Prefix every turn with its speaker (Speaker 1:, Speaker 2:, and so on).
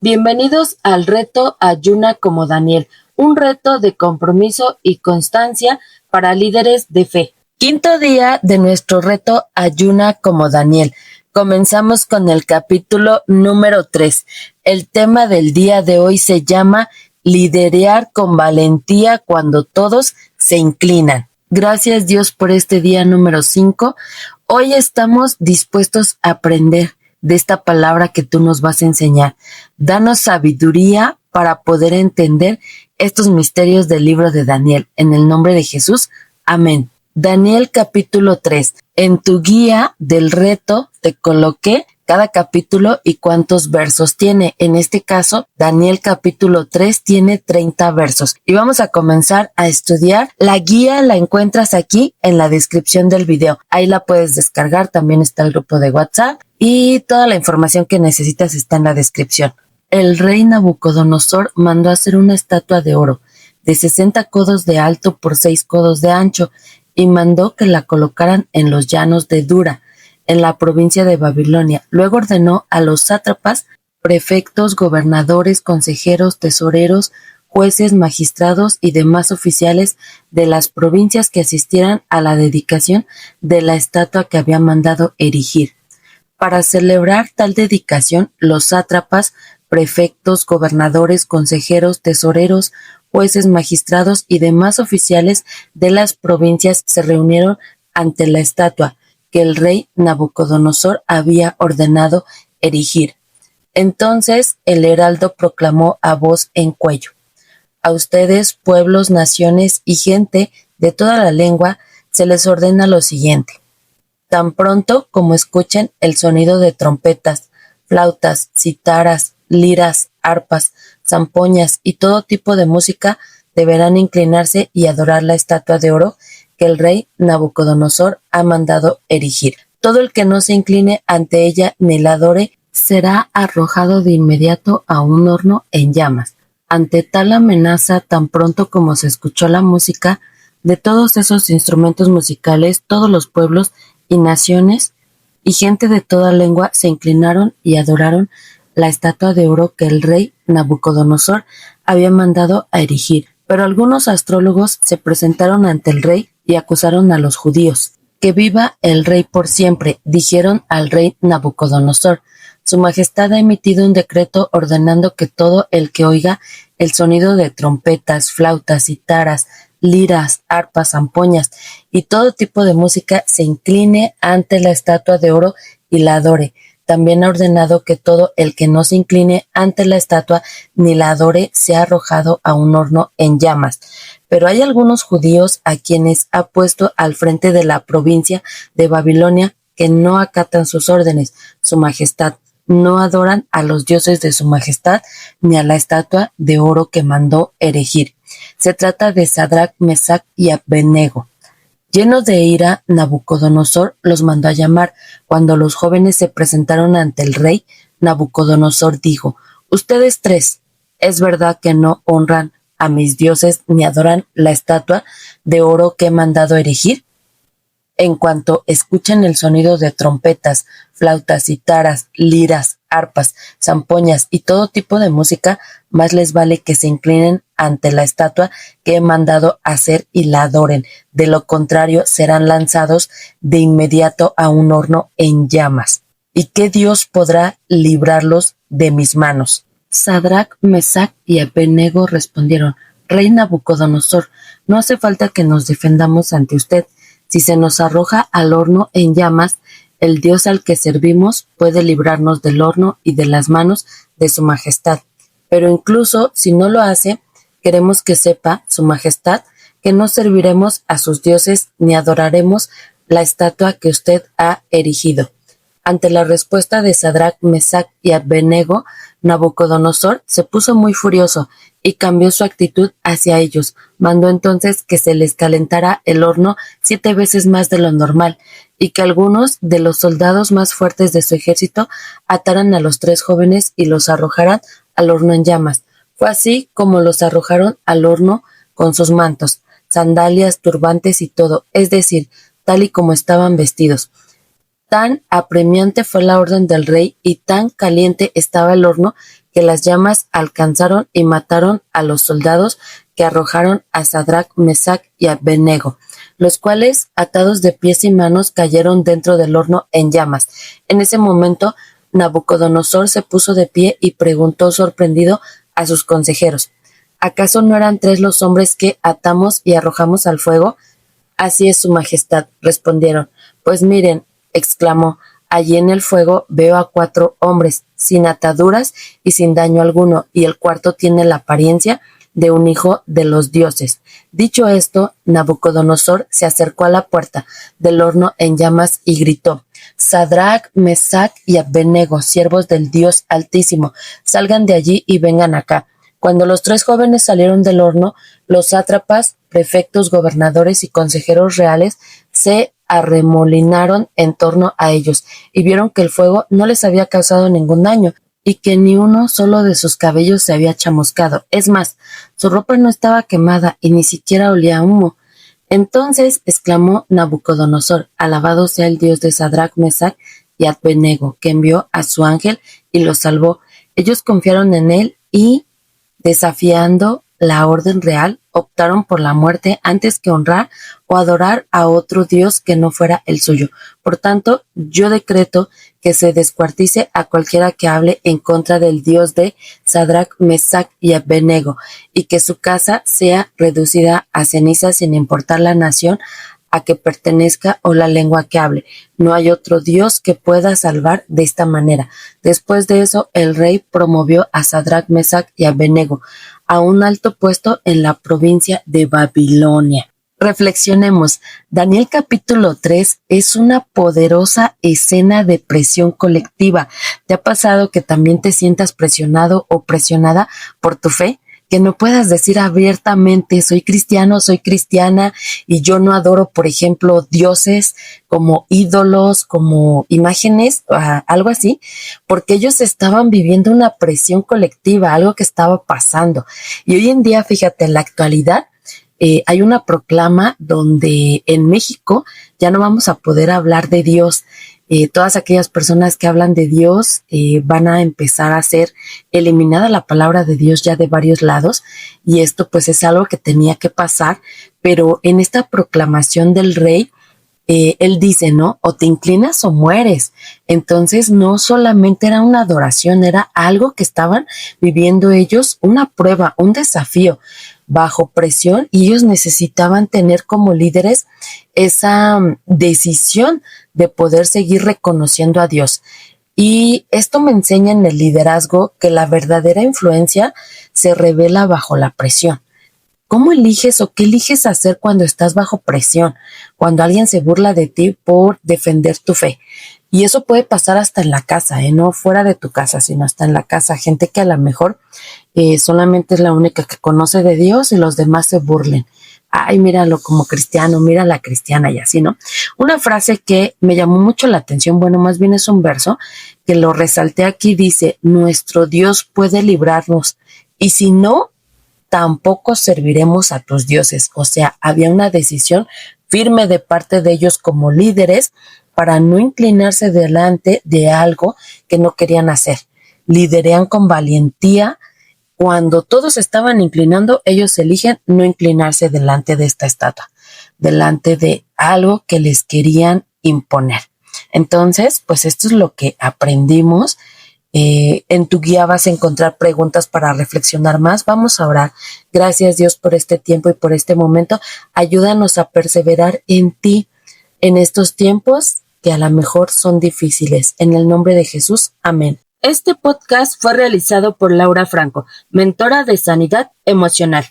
Speaker 1: Bienvenidos al reto Ayuna como Daniel, un reto de compromiso y constancia para líderes de fe. Quinto día de nuestro reto Ayuna como Daniel. Comenzamos con el capítulo número 3. El tema del día de hoy se llama Liderear con valentía cuando todos se inclinan. Gracias Dios por este día número 5. Hoy estamos dispuestos a aprender de esta palabra que tú nos vas a enseñar. Danos sabiduría para poder entender estos misterios del libro de Daniel. En el nombre de Jesús, amén. Daniel capítulo 3. En tu guía del reto te coloqué cada capítulo y cuántos versos tiene. En este caso, Daniel capítulo 3 tiene 30 versos. Y vamos a comenzar a estudiar. La guía la encuentras aquí en la descripción del video. Ahí la puedes descargar. También está el grupo de WhatsApp. Y toda la información que necesitas está en la descripción. El rey Nabucodonosor mandó hacer una estatua de oro de 60 codos de alto por 6 codos de ancho y mandó que la colocaran en los llanos de Dura, en la provincia de Babilonia. Luego ordenó a los sátrapas, prefectos, gobernadores, consejeros, tesoreros, jueces, magistrados y demás oficiales de las provincias que asistieran a la dedicación de la estatua que había mandado erigir. Para celebrar tal dedicación, los sátrapas, prefectos, gobernadores, consejeros, tesoreros, jueces, magistrados y demás oficiales de las provincias se reunieron ante la estatua que el rey Nabucodonosor había ordenado erigir. Entonces el heraldo proclamó a voz en cuello: a ustedes, pueblos, naciones y gente de toda la lengua, se les ordena lo siguiente. Tan pronto como escuchen el sonido de trompetas, flautas, citaras, liras, arpas, zampoñas y todo tipo de música, deberán inclinarse y adorar la estatua de oro que el rey Nabucodonosor ha mandado erigir. Todo el que no se incline ante ella ni la adore será arrojado de inmediato a un horno en llamas. Ante tal amenaza, tan pronto como se escuchó la música de todos esos instrumentos musicales, todos los pueblos y naciones y gente de toda lengua se inclinaron y adoraron la estatua de oro que el rey Nabucodonosor había mandado a erigir. Pero algunos astrólogos se presentaron ante el rey y acusaron a los judíos. Que viva el rey por siempre, dijeron al rey Nabucodonosor. Su majestad ha emitido un decreto ordenando que todo el que oiga el sonido de trompetas, flautas, citaras, liras, arpas, zampoñas y todo tipo de música se incline ante la estatua de oro y la adore. También ha ordenado que todo el que no se incline ante la estatua ni la adore sea arrojado a un horno en llamas. Pero hay algunos judíos a quienes ha puesto al frente de la provincia de Babilonia que no acatan sus órdenes. Su majestad no adoran a los dioses de su majestad ni a la estatua de oro que mandó erigir. Se trata de Sadrac, Mesac y Abednego. Lleno de ira, Nabucodonosor los mandó a llamar. Cuando los jóvenes se presentaron ante el rey, Nabucodonosor dijo: ustedes tres, ¿es verdad que no honran a mis dioses ni adoran la estatua de oro que he mandado erigir? En cuanto escuchen el sonido de trompetas, flautas, citaras, liras, arpas, zampoñas y todo tipo de música, más les vale que se inclinen ante la estatua que he mandado hacer y la adoren. De lo contrario, serán lanzados de inmediato a un horno en llamas. ¿Y qué Dios podrá librarlos de mis manos? Sadrac, Mesac y Abednego respondieron: Rey Nabucodonosor, no hace falta que nos defendamos ante usted. Si se nos arroja al horno en llamas, el Dios al que servimos puede librarnos del horno y de las manos de su majestad. Pero incluso si no lo hace, queremos que sepa, su majestad, que no serviremos a sus dioses ni adoraremos la estatua que usted ha erigido. Ante la respuesta de Sadrac, Mesac y Abednego, Nabucodonosor se puso muy furioso y cambió su actitud hacia ellos. Mandó entonces que se les calentara el horno 7 veces más de lo normal y que algunos de los soldados más fuertes de su ejército ataran a los 3 jóvenes y los arrojaran al horno en llamas. Fue así como los arrojaron al horno con sus mantos, sandalias, turbantes y todo, es decir, tal y como estaban vestidos. Tan apremiante fue la orden del rey y tan caliente estaba el horno que las llamas alcanzaron y mataron a los soldados que arrojaron a Sadrach, Mesach y Abednego, los cuales, atados de pies y manos, cayeron dentro del horno en llamas. En ese momento, Nabucodonosor se puso de pie y preguntó sorprendido a sus consejeros: ¿acaso no eran 3 los hombres que atamos y arrojamos al fuego? Así es, su majestad, respondieron. Pues miren, exclamó, allí en el fuego veo a 4 hombres, sin ataduras y sin daño alguno, y el cuarto tiene la apariencia de un hijo de los dioses. Dicho esto, Nabucodonosor se acercó a la puerta del horno en llamas y gritó: Sadrach, Mesach y Abednego, siervos del Dios Altísimo, salgan de allí y vengan acá. Cuando los 3 jóvenes salieron del horno, los sátrapas, prefectos, gobernadores y consejeros reales se arremolinaron en torno a ellos y vieron que el fuego no les había causado ningún daño y que ni uno solo de sus cabellos se había chamuscado. Es más, su ropa no estaba quemada y ni siquiera olía a humo. Entonces exclamó Nabucodonosor: alabado sea el Dios de Sadrach, Mesach y Abednego, que envió a su ángel y los salvó. Ellos confiaron en él y, desafiando la orden real, optaron por la muerte antes que honrar o adorar a otro Dios que no fuera el suyo. Por tanto, yo decreto que se descuartice a cualquiera que hable en contra del Dios de Sadrach, Mesach y Abednego, y que su casa sea reducida a cenizas sin importar la nación a que pertenezca o la lengua que hable. No hay otro Dios que pueda salvar de esta manera. Después de eso, el rey promovió a Sadrach, Mesach y Abednego a un alto puesto en la provincia de Babilonia. Reflexionemos. Daniel capítulo 3 es una poderosa escena de presión colectiva. ¿Te ha pasado que también te sientas presionado o presionada por tu fe? Que no puedas decir abiertamente: soy cristiano, soy cristiana, y yo no adoro, por ejemplo, dioses como ídolos, como imágenes, algo así, porque ellos estaban viviendo una presión colectiva, algo que estaba pasando. Y hoy en día, fíjate, en la actualidad, hay una proclama donde en México ya no vamos a poder hablar de Dios. Todas aquellas personas que hablan de Dios van a empezar a ser eliminada la palabra de Dios ya de varios lados, y esto pues es algo que tenía que pasar, pero en esta proclamación del rey, él dice, ¿no? O te inclinas o mueres. Entonces no solamente era una adoración, era algo que estaban viviendo ellos, una prueba, un desafío bajo presión, y ellos necesitaban tener como líderes esa decisión de poder seguir reconociendo a Dios. Y esto me enseña en el liderazgo que la verdadera influencia se revela bajo la presión. ¿Cómo eliges o qué eliges hacer cuando estás bajo presión? Cuando alguien se burla de ti por defender tu fe. Y eso puede pasar hasta en la casa, no fuera de tu casa, sino hasta en la casa. Gente que a lo mejor solamente es la única que conoce de Dios y los demás se burlen. Ay, míralo como cristiano, mira la cristiana y así, ¿no? Una frase que me llamó mucho la atención, bueno, más bien es un verso que lo resalté aquí, dice: nuestro Dios puede librarnos, y si no, tampoco serviremos a tus dioses. O sea, había una decisión firme de parte de ellos como líderes para no inclinarse delante de algo que no querían hacer. Liderean con valentía. Cuando todos estaban inclinando, ellos eligen no inclinarse delante de esta estatua, delante de algo que les querían imponer. Entonces, pues esto es lo que aprendimos. En tu guía vas a encontrar preguntas para reflexionar más. Vamos a orar. Gracias, Dios, por este tiempo y por este momento. Ayúdanos a perseverar en ti en estos tiempos que a lo mejor son difíciles. En el nombre de Jesús, amén. Este podcast fue realizado por Laura Franco, mentora de sanidad emocional.